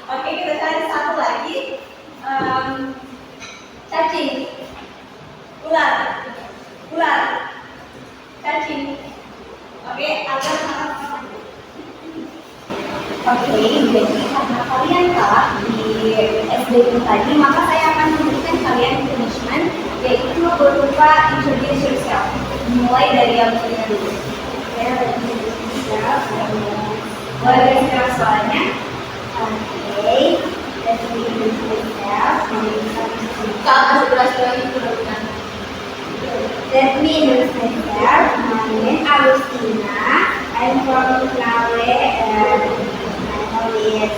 Oke, kita cari satu lagi. Cacing. Ular. Ular. Cacing. Oke, agak Oke, jadi karena kalian kalah di SD ini tadi, maka saya akan memberikan kalian punishment, yaitu berupa introduce yourself. Mulai dari yang punya dulu. Ya, mulai dari sekarang soalnya. Oke, let's introduce yourself. Kak, masih berhasil itu bukan? Let me introduce myself. My name is Agustina. I'm from Klawe. Yes,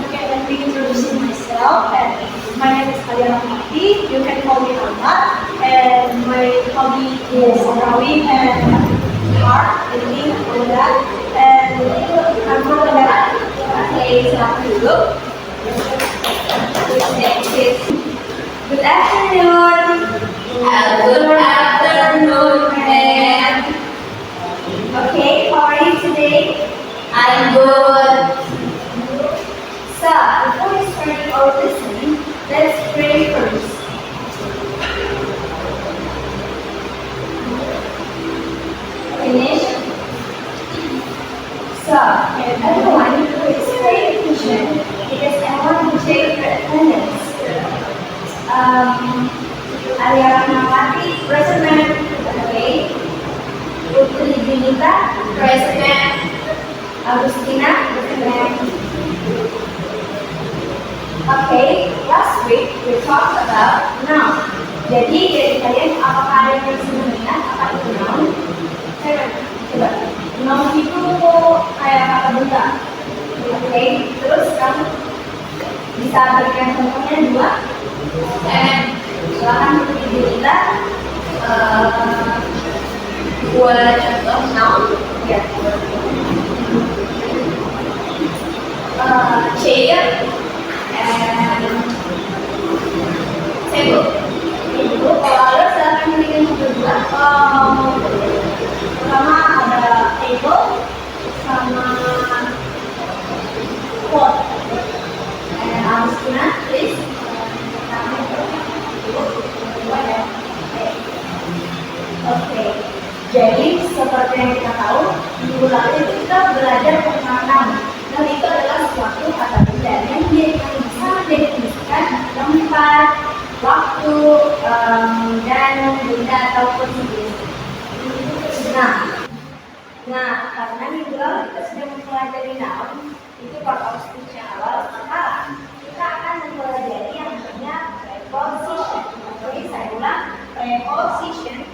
Okay, let me introduce myself. My name is Aliana Mati. You can call me Alma. And my hobby is drawing and art, painting, all that. And I'm from Negara. Okay, silahkan dulu. Good afternoon. Good afternoon, ma'am. Okay, how are you today? I'm good. So, before we start our lesson, let's pray first. Finish. So, everyone, please pay attention because I want to check your attendance. Aliana Mawati, present ma'am. Okay. Putri Junita, Present, ma'am. Agustina, present ma'am. Okay, last week we talked about noun. Jadi dari kalian apakah ada yang sebelumnya apa itu noun? Coba. Noun itu kayak kata benda. Oke, terus kamu bisa berikan contohnya dua. Silakan Putri Junita. Buat contoh noun, Ya. chair, and table. Ibu, kalau ada silakan berikan contoh dua. Pertama ada table sama pot. Agustina, please. Oke. Jadi seperti yang kita tahu, minggu lalu itu kita belajar perkenalan. Dan itu adalah suatu kata benda yang bisa mendefinisikan tempat, waktu, dan benda ataupun jenis. Nah, karena minggu lalu kita sudah mempelajari noun, itu part of speech yang awal. Sekarang kita akan mempelajari yang namanya preposition. Oke, saya ulang, preposition.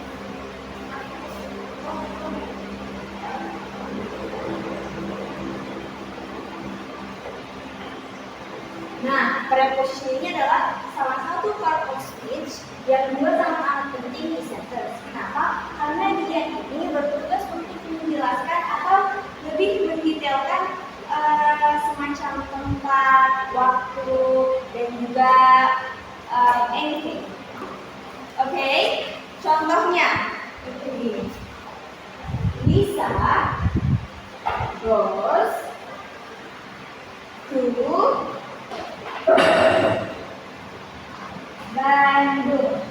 Nah, preposition ini adalah salah satu part of speech yang juga sangat penting di sentence. Kenapa? Karena dia ini bertugas untuk menjelaskan atau lebih mendetailkan semacam tempat, waktu, dan juga anything. Oke, contohnya begini. Lisa goes to Bandung.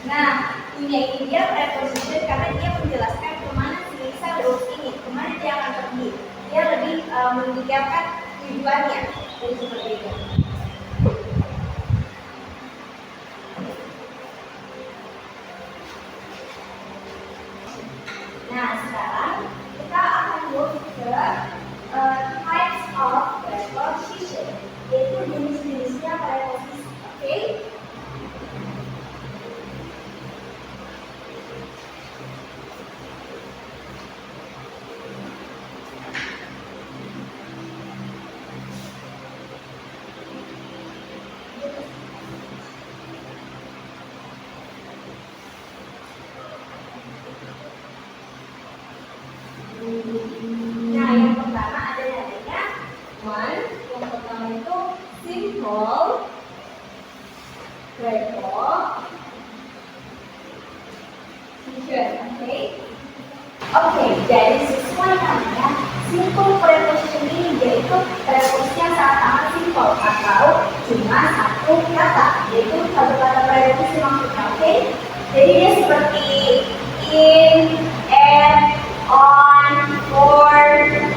Nah, ini dia preposition karena dia menjelaskan kemana si Lisa goes ini, kemana dia akan pergi. Dia lebih mendetailkan tujuannya. Jadi seperti itu. Nah, sekarang kita akan move ke types of preposition, yaitu jenis-jenisnya preposisi. Oke? Nah, yang pertama ada namanya one. Yang pertama itu simple, prepo, teacher. Oke. Oke, jadi sesuai namanya, simple preposition ini yaitu preposisi yang sangat simple atau cuma satu kata, yaitu satu kata preposisi maksudnya. Oke, jadi dia seperti in, at, on, for,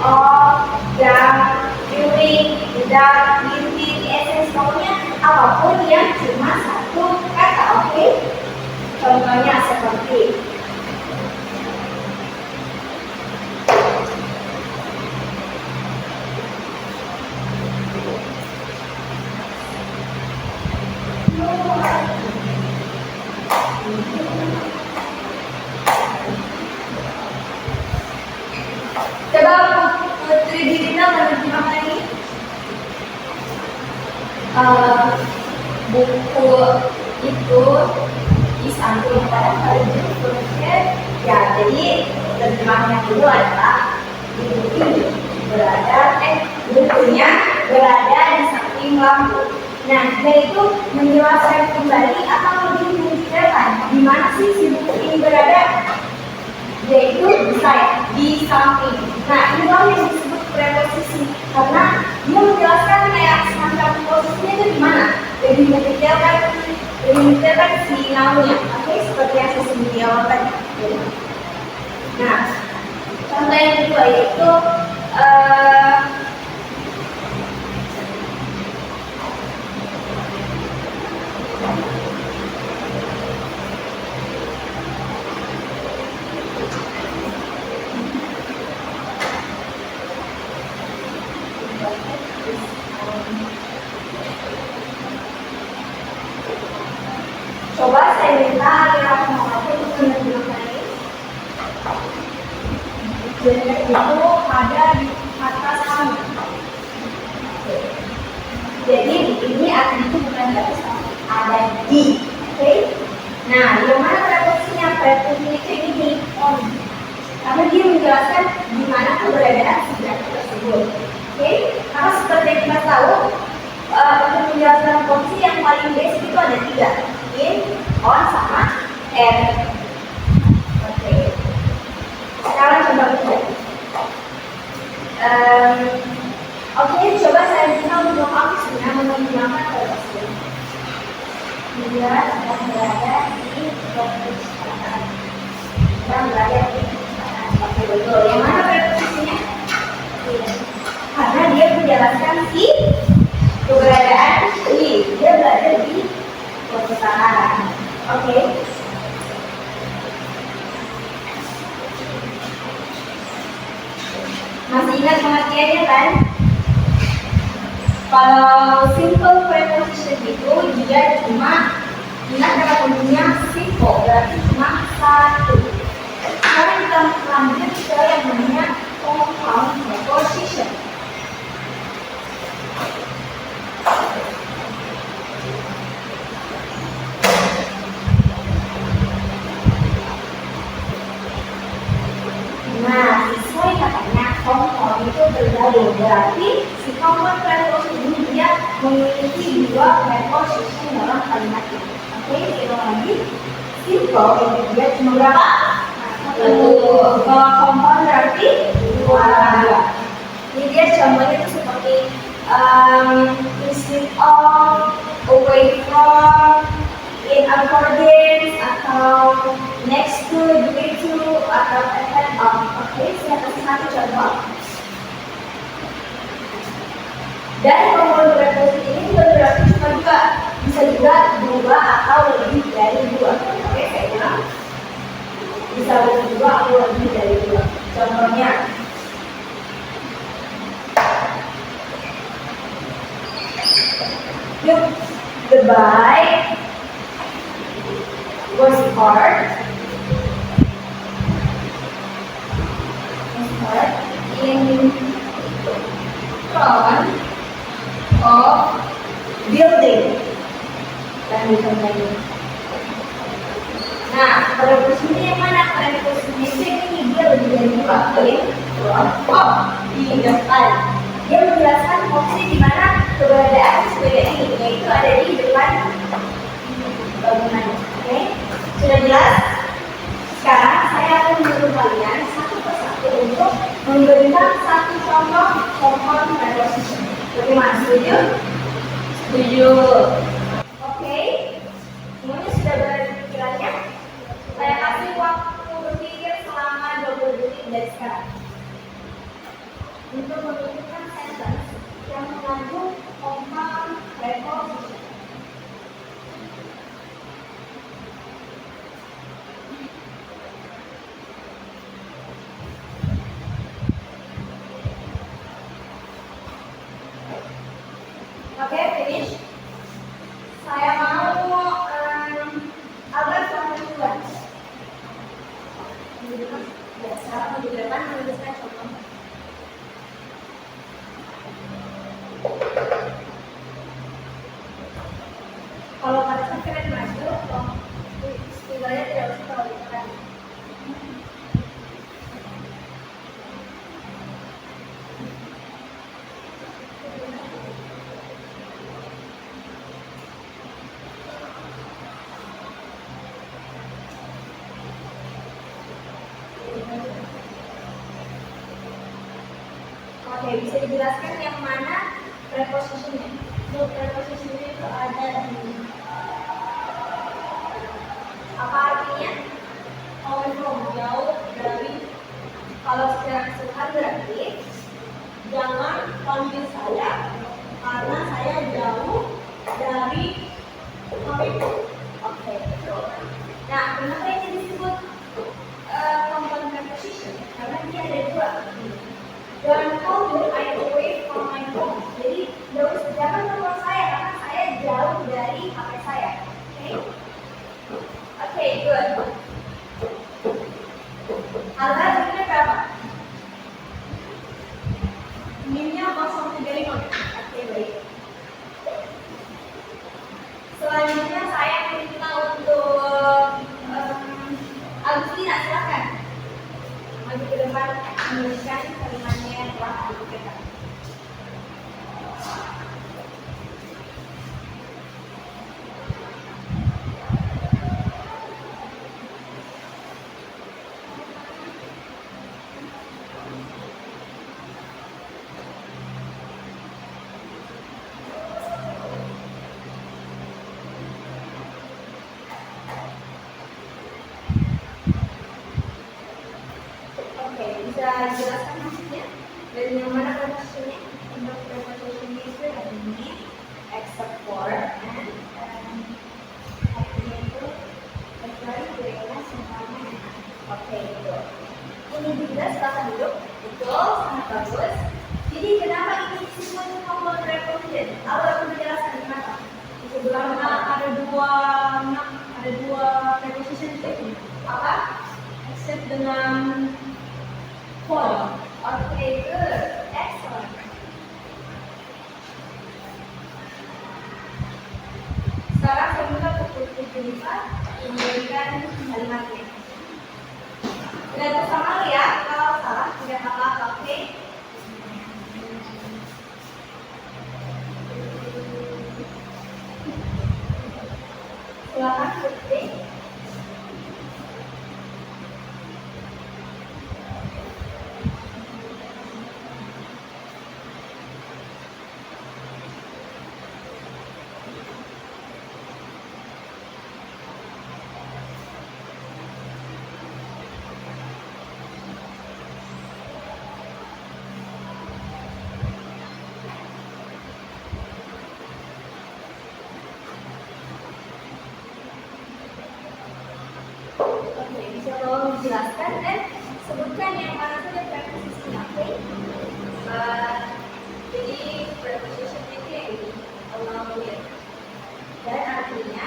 of, dan, during, without, within, essence, pokoknya apapun yang cuma satu kata. Oke, contohnya seperti coba Putri Dina menerjemahkan ini. Buku itu disambung pada kali ya, jadi terjemahan yang dulu adalah bukunya berada di samping lampu. Nah, yaitu menjelaskan kembali atau lebih menjelaskan di mana sih si buku ini berada, yaitu di samping. Nah, ini yang disebut preposisi karena dia menjelaskan kayak semacam posisinya itu di mana, lebih mendetailkan si namanya. Oke, seperti yang saya sebut di awal tadi. Nah, contoh yang kedua yaitu coba saya minta aliran mengatur untuk menerjemahkan ini. Jadi itu ada di atas kami. Jadi ini artinya itu bukan di atas, ada di. Oke. Nah, yang mana preposisinya? Preposisi ini on. Karena dia menjelaskan di mana keberadaan subjek tersebut. Oke. Karena seperti yang kita tahu, untuk menjelaskan posisi yang paling basic itu ada 3. In, on, sama at. Oke. Sekarang coba kita. Oke, coba saya minta untuk kamu sebenarnya menerjemahkan preposisi. Dia sedang berada di perpustakaan. Sedang berada di perpustakaan. Oke, betul. Yang mana preposisinya? Karena dia menjelaskan si keberadaan si. Dia berada di perpustakaan. Oke. Masih ingat pengertiannya kan? Kalau simple preposition itu dia cuma ingat kata kuncinya simple, berarti cuma satu. Sekarang kita lanjut ke yang namanya compound preposition. Nah, sesuai katanya compound itu bergabung, berarti si compound preposition ini dia memiliki 2 preposition dalam kalimat ini. Oke, kita lagi simple itu dia cuma berapa? Kalau compound berarti 2. Ini dia contohnya itu seperti instead of, away from, in accordance, atau next to, due to, atau ahead of. Oke, saya kasih satu contoh. Dan compound preposition ini juga berarti cuma 2, bisa juga 2 atau lebih dari 2. Oke, saya ulang. Bisa lebih 2 atau lebih dari 2. Contohnya, look, the bike was parked in front of building. Dan contohnya. Nah, preposisi yang mana? Preposisi ini dia lebih dari 2. In front of, di depan. Dia menjelaskan posisi di mana keberadaan sepeda ini, yaitu ada di depan bangunan. Oke, sudah jelas? Sekarang saya akan menyuruh kalian memberikan satu contoh compound preposition. Bagaimana, setuju? Setuju. Oke, semuanya sudah berada di pikirannya. Saya kasih waktu berpikir selama 20 detik dari sekarang untuk menunjukkan sentence yang mengandung compound preposition. Oke, finish. Saya mau Albert sampai duluan. Ya, sekarang di depan menuliskan contoh. Kalau pada saat kalian masuk, istilahnya tidak usah terlalu keren. Oke, bisa dijelaskan yang mana prepositionnya? Prepositionnya itu ada di Apa artinya? away from, jauh dari. Kalau secara keseluruhan berarti Jangan panggil saya karena saya jauh dari kamu. oke, betul. Nah, kenapa ini disebut compound preposition? Karena dia ada dua. Don't call me, I away from my phone. Jadi, jangan telepon saya karena saya jauh dari HP saya. Oke? Oke, good. Alda, jadinya berapa? Minnya 0,35. Oke, baik. Selanjutnya saya minta untuk Agustina, silakan maju ke depan menuliskan kalimatnya yang telah dipikirkan. Oke, bisa jelaskan maksudnya dan yang mana prepositionnya? Untuk prepositionnya itu yang ini, except for, and artinya itu kecuali kira-kira sempurna. Oke, betul. Ini juga silakan duduk. Betul, sangat bagus. Jadi kenapa ini disebut compound preposition? Aku akan menjelaskan kenapa. Di sebelah Karena mana? ada dua preposition itu. Apa? Except dengan for. Oke, good. Excellent. Sekarang saya minta untuk Jennifer memberikan kalimatnya. Tidak bersama ya, kalau salah tidak apa-apa, oke? Silakan ketik. Oke, bisa tolong dijelaskan dan sebutkan yang mana saja preposition, oke? Jadi preposition itu yang ini, along with. Dan artinya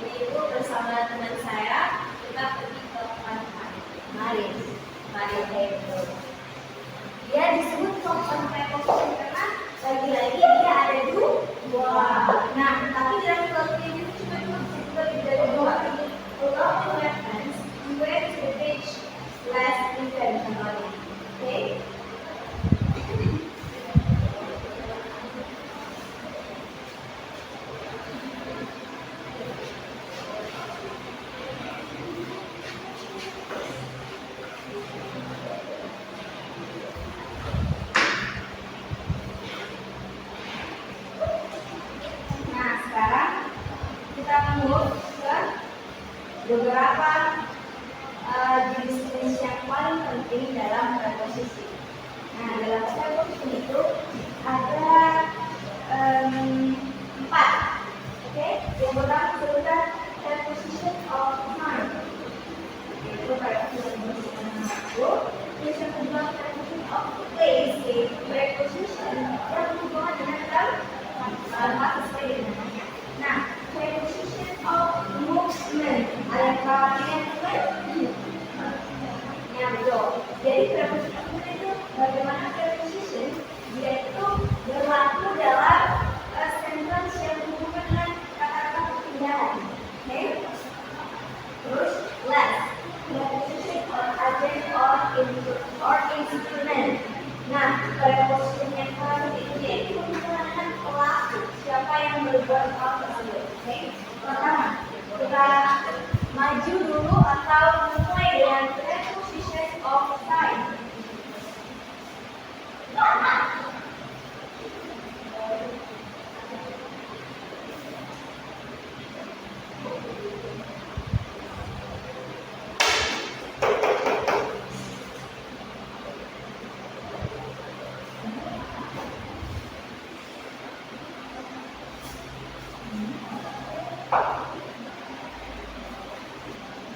itu bersama teman saya kita pergi ke pantai. Mari itu. Dia disebut compound preposition karena lagi-lagi dia ada dua. Nah, tapi dalam kelompok ini cuma bisa lebih dari dua. Allow the reference to where to the page less intentionally. Okay? Ya betul. Jadi preposition itu bagaimana preposition dia itu berlaku dalam sentence yang berhubungan dengan kata-kata perpindahan. Oke? Terus last preposition or adjective or instrument. Nah, preposition yang terakhir itu dia itu berhubungan dengan pelaku, siapa yang berbuat hal tersebut. Oke? Pertama, kita maju dulu atau mulai dengan preposition of time.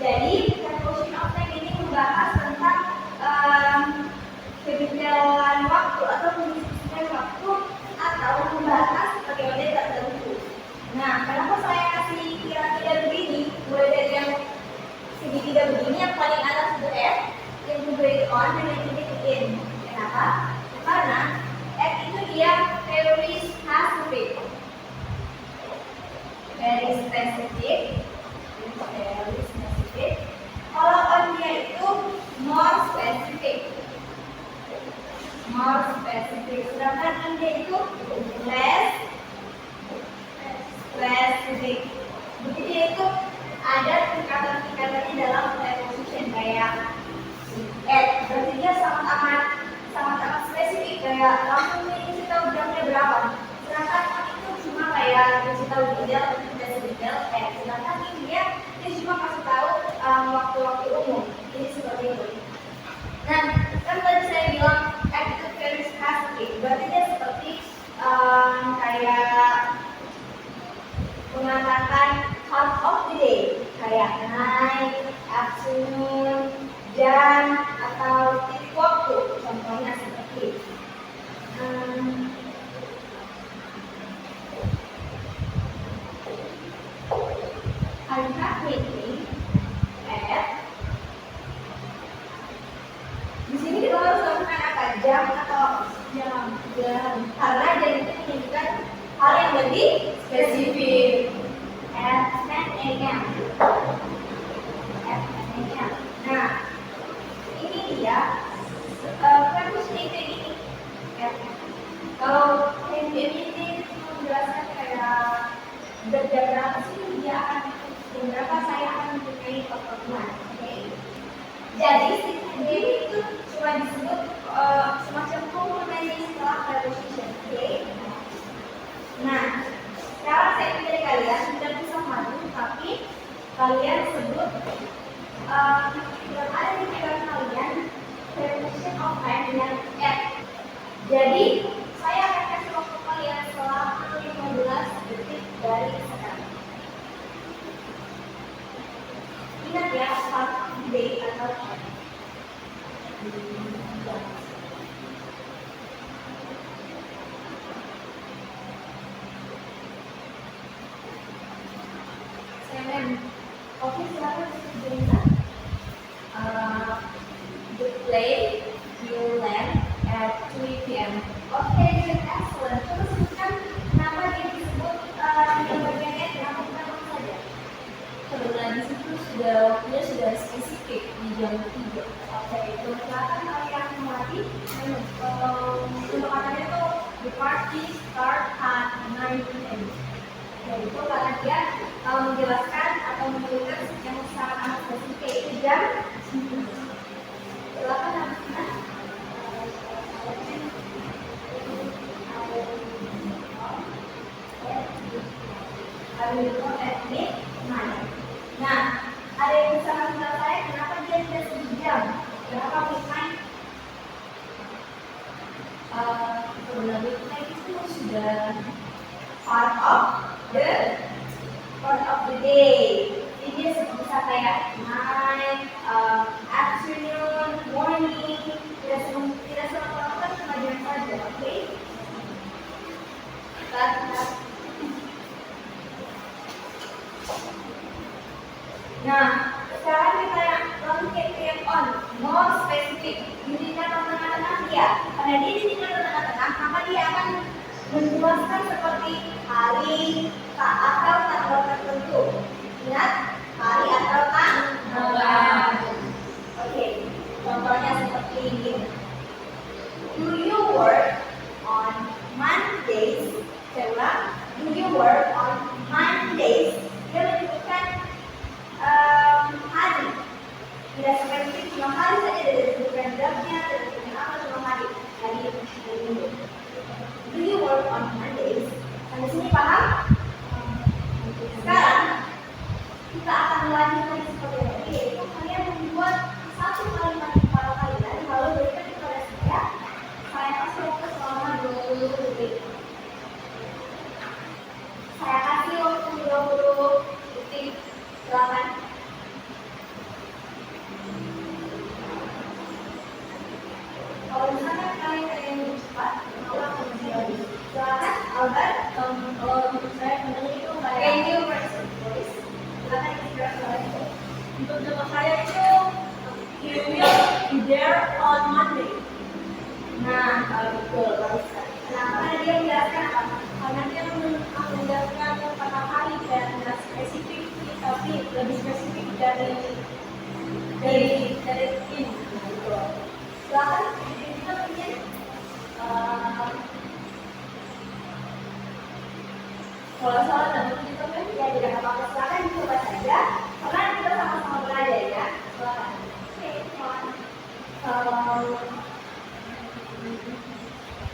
Jadi, preposition of time ini membahas tentang kebijakan waktu atau mengisikan waktu atau membahas periode tertentu. Nah, kenapa saya kasih kira-kira begini? Mulai dari yang segitiga begini, yang paling atas itu F, yang kedua itu on, dan yang ketiga itu in. Kenapa? Karena F itu dia very specific. Very specific. Kalau on dia itu more specific. Sedangkan on dia itu less specific. Jadi dia itu ada tingkatan-tingkatannya dalam preposition kayak at. Berarti dia sangat spesifik, kayak langsung kasih tahu jamnya berapa. Sedangkan on itu cuma kayak kasih tahu detail, tidak sedetail at. Sedangkan ini dia cuma kasih tahu waktu-waktu umum. Jadi seperti itu. Nah, kan tadi saya bilang itu very specific. Berarti dia seperti kayak mengatakan half of the day, kayak night, afternoon, jam, atau titik waktu. Contohnya seperti I have meeting at. Di sini kita harus lakukan apa? Jam atau jam? Karena jam itu menunjukkan hal yang lebih spesifik. At 10 a.m. Nah, ini dia preposition itu ini. Kalau ini menjelaskan kayak jam berapa sih dia akan jam berapa saya akan mempunyai pertemuan. Oke. Jadi ini itu cuma disebut semacam komplementasi setelah preposition. Oke. Nah, sekarang saya ingin dari kalian tidak bisa maju, tapi kalian sebut yang ada di pikiran kalian preposition of time dengan at. Jadi saya akan kasih waktu kalian selama 15 detik dari sekarang. Ingat ya, start day atau oke, silakan dijelaskan. The plane will land at 3 p.m. Oke, good, excellent. Coba sebutkan kenapa dia disebut di bagian at, kenapa bukan on saja? Karena di situ waktunya sudah spesifik di jam 3. Oke, silakan kalian mengerti. Untuk katanya tuh the party start at 9 p.m. Itu karena dia menjelaskan atau menyebutkan yang sangat amat spesifik itu jam. Silakan Amina. Etnik mana? Nah, ada yang bisa mengenal saya kenapa dia tidak sebut jam? Kenapa midnight? Karena midnight itu sudah Part of the day. Jadi dia bisa kayak night, afternoon, morning. Tidak semua cuma jam saja, oke? karena dia di sini tengah-tengah, maka dia akan menjelaskan seperti hari atau tanggal tertentu. Ingat, hari atau tanggal. Oke, contohnya seperti ini. Do you work on Mondays? Coba, do you work on Mondays? Dia menyebutkan hari. Tidak spesifik, cuma hari saja, tidak disebutkan jamnya, tidak disebutkan apa, cuma hari. Hari Minggu. Do you work on Mondays? Sampai sini paham? Sekarang kita akan melanjutkan seperti ini, yaitu kalian membuat satu kalimat di kepala kalian, lalu berikan kepada saya. Saya kasih waktu selama 20 detik. Saya kasih waktu 20 detik. Silakan. Kalau misalnya kalian pengen lebih cepat, maka akan bisa lebih. Silakan, Albert. Kalau menurut saya benar itu Can kayak you raise your voice? Silakan inspirasi. Untuk nama saya itu, he will be there on Monday. Nah, betul, bagus sekali. Kenapa dia menjelaskan apa? Karena dia menjelaskan kata hari dan tidak spesifik, tapi lebih spesifik dari ini. Silakan, kita punya kalau salah dan itu kan ya tidak apa-apa. Silakan dicoba saja. Karena kita sama-sama belajar ya. Silakan. Oke, silakan.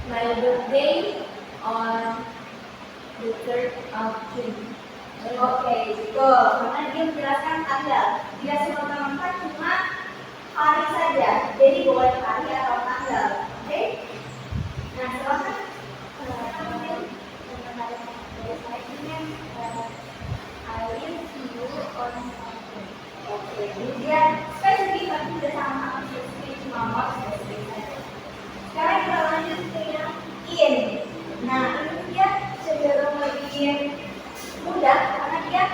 my birthday on the 3rd of June. Oke, betul. Karena dia menjelaskan tanggal. Tidak semata-mata cuma hari saja. Jadi boleh hari atau tanggal. Oke? Nah, silakan. I will see you on Monday. Oke, ini dia spesifik tapi tidak sama spesifik, cuma more spesifik saja. Sekarang kita lanjut ke yang in. Nah, ini dia cenderung lebih mudah karena dia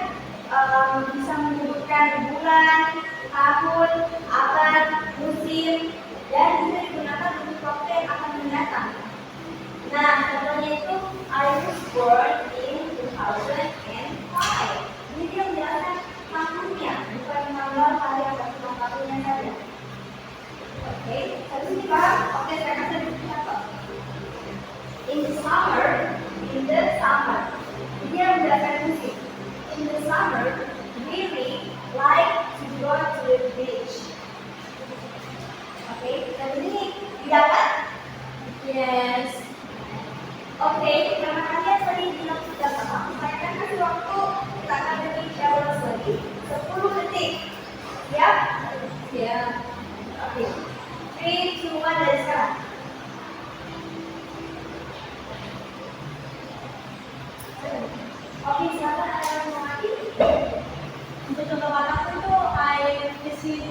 bisa menyebutkan bulan, tahun, abad, musim, dan bisa digunakan untuk waktu yang akan mendatang. Nah, contohnya itu I was born in 2005. Ini dia menjelaskan tahunnya, bukan tanggal hari atau cuma tahunnya saja. Oke, habis ini paham? Oke, saya kasih contoh. In the summer, dia menjelaskan musim. In the summer, we like to go to the beach. Oke, dan ini didapat? Yes. Oke, karena kalian tadi bilang sudah paham, saya akan kasih waktu kita akan berbicara lagi 10 detik. Siap? Yeah. Oke. 3, 2, 1 dari sekarang. Oke, silakan ada yang mau lagi? Untuk contoh kataku itu, I visit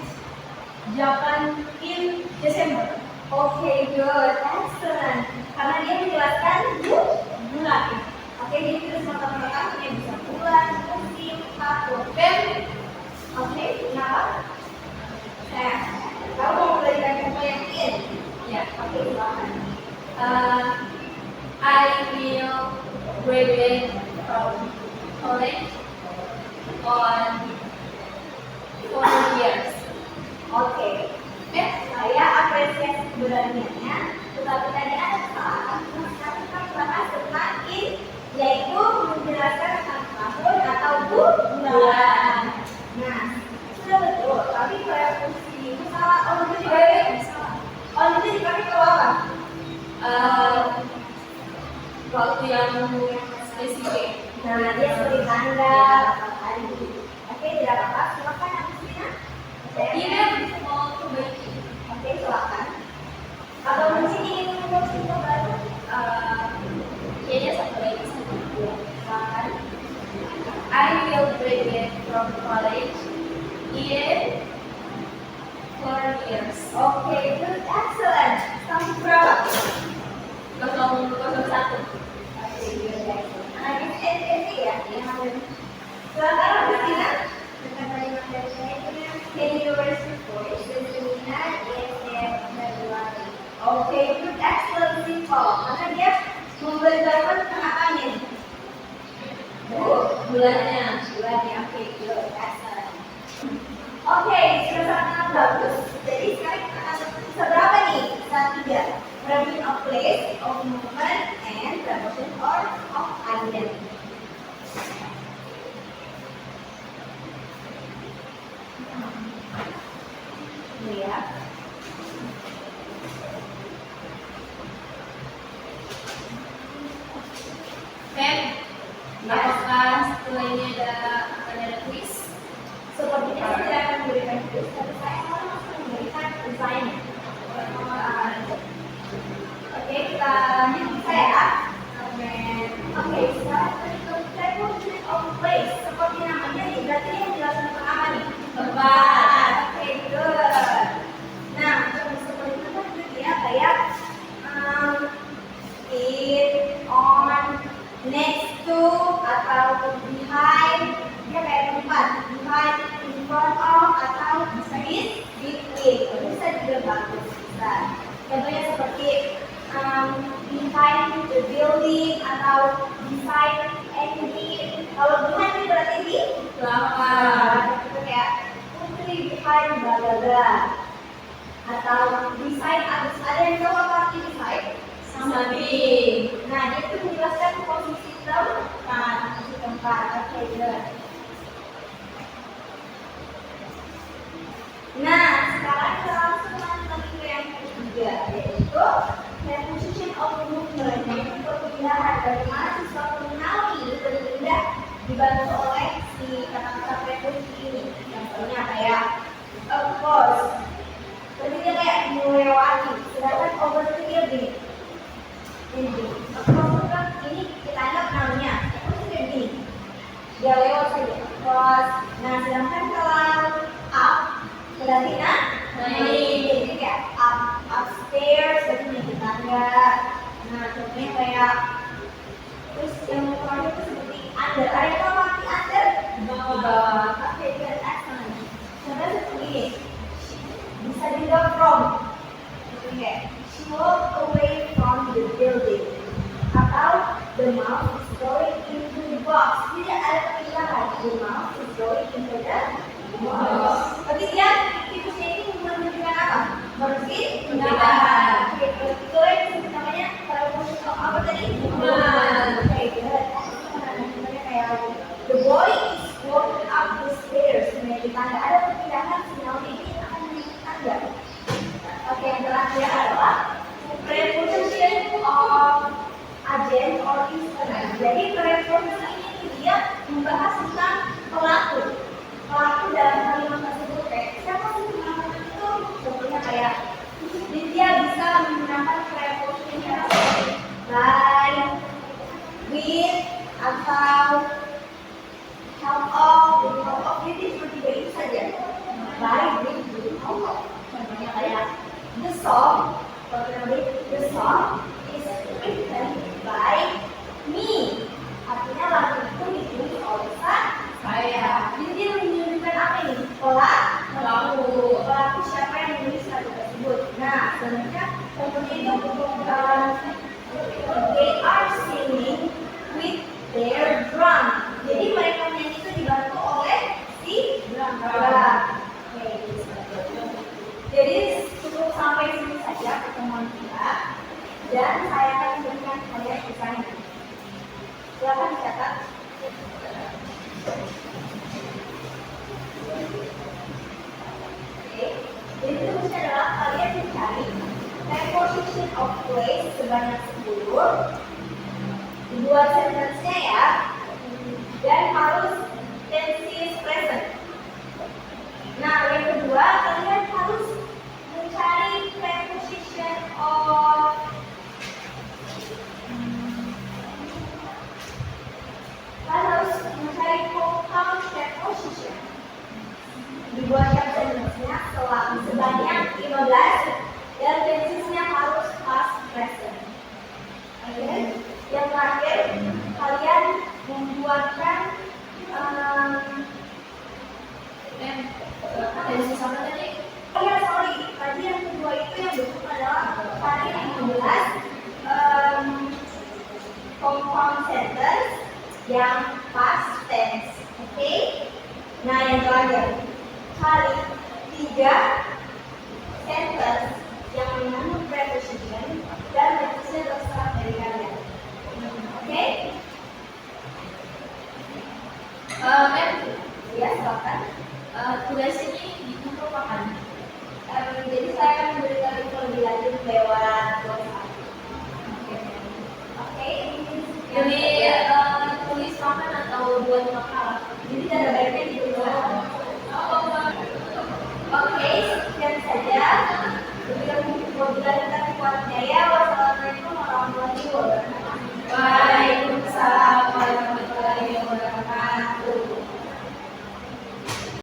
Japan in December. Oke, good, excellent. Karena dia menjelaskan Bulan. oke, jadi terus mata-mata yang bisa bulan, musim, tahun. Oke, kenapa? Saya, kamu mau belajar contoh yang in? Yeah. Oke, silakan. I will graduate from college on 4 years. Oke, saya apresiasi keberaniannya, tetapi tadi ada kesalahan. Sekarang kita bahas tentang in, yaitu menjelaskan tentang tahun atau bulan. Nah, sudah betul, tapi kalau fungsi itu salah. Oh, itu dipakai salah. Oh, itu dipakai kalau apa? Waktu yang spesifik. Nah, dia seperti tanggal atau hari. Oke, tidak apa-apa. Silakan Agustina. Ini mau perbaiki. Oke, silakan. Atau mungkin ingin membuat contoh baru? Kayaknya satu lagi satu. Silakan. I will graduate from college in 4 years. Oke, good, excellent. Sampai berapa? 001. Oke, good, excellent. Nah, ini SSC ya, yang ada. Silakan Agustina. Dengan kalimat dari saya, can you raise your voice? Agustina is in February. Oke, Okay, good, excellent, simple. Karena dia membedakan apanya? Bulannya. Bulannya, oke, good, excellent. Oke, sudah sangat bagus. Jadi sekarang kita akan seberapa nih? Saat tiga. Naming of place, of movement, and promotion or of identity. Ini ya. Feb, apakah setelah ini ada quiz? Sepertinya saya tidak akan memberikan quiz, tapi saya akan langsung memberikan desain. Oke, kita lanjut bisa ya. Oke, sekarang kita preposition of place. Seperti namanya nih, berarti ini menjelaskan tentang apa nih? Tempat. Oke, good. Nah, seperti itu kan dia kayak in, on, next to, atau behind. Dia kayak tempat, behind, in front of, atau beside, between. Bisa juga bagus, bisa. Contohnya seperti behind the building atau beside anything. Kalau behind itu berarti di Belakang. Itu kayak putri behind bla bla bla. Atau beside, ada yang tahu apa arti beside? Samping. Nah, dia itu menjelaskan posisi tempat. Oke, good. Nah, sekarang kita langsung lanjut ke yang ketiga, yaitu preposition of movement, yaitu perpindahan. Bagaimana sesuatu mengenali berpindah dibantu oleh si kata-kata preposisi ini. Contohnya kayak of course, berarti dia kayak melewati. Sedangkan over itu dia gini. Ini, of course kan ini kita anggap namanya, itu dia gini. Dia lewat saja. Of course. Nah, sedangkan kalau up berarti naik. Jadi kayak upstairs, berarti naik tangga. Nah, contohnya kayak terus yang terakhir itu seperti under. Ada yang tahu arti under? Bawah. Oke, good, excellent. Contohnya seperti ini. Bisa juga from. Jadi kayak she walked away from the building. Atau the mouse is going into the box. Tidak ada perpindahan. The mouse is going into the box. Berarti dia tikusnya ini menunjukkan apa? Perpindahan. Oke, itu yang namanya preposition of apa tadi? Oke, good. Contohnya kayak the boy is walking up the stairs, menaiki tangga. Ada perpindahan, sinyal ini akan menaiki tangga. Oke, yang terakhir adalah preposition of agent or instrument. Jadi preposition ini dia membahas tentang pelaku dalam kalimat tersebut. Kayak siapa sih pelaku itu? Contohnya kayak dia bisa menggunakan preposition yang seperti by, with, atau help of. Jadi seperti itu saja. By, with, help of. Contohnya kayak the song is written by me. Artinya lagu itu ditulis oleh saya. Jadi dia menunjukkan apa ini? Pelaku siapa yang menulis lagu tersebut. Nah, sebenarnya contohnya itu they are singing with their drum. Jadi mereka nyanyi itu dibantu oleh si drum. Oke, jadi cukup sampai sini saja pertemuan kita, dan saya akan memberikan kalian desain. Silakan dicatat. Oke, jadi tugasnya adalah kalian mencari preposition of place sebanyak 10. Dibuat sentence-nya ya, dan harus tenses present. Nah, yang kedua, kalian harus mencari preposition of compound preposition. Dibuatkan sentence-nya sebanyak 15 dan tensesnya harus past present. Oke. Yang terakhir, kalian membuatkan Tenses apa tadi? iya, sorry. Tadi yang kedua itu yang bentuk adalah tadi yang yang past tense. Oke? Nah, yang terakhir, cari 3 sentence yang mengandung preposition dan preposition terserah dari kalian. Oke? Kan Ya, silakan. tugas ini untuk kapan? Jadi saya akan memberikan info lebih lanjut lewat WhatsApp. Oke? Pilih tulis makan atau buat makalah. Jadi cara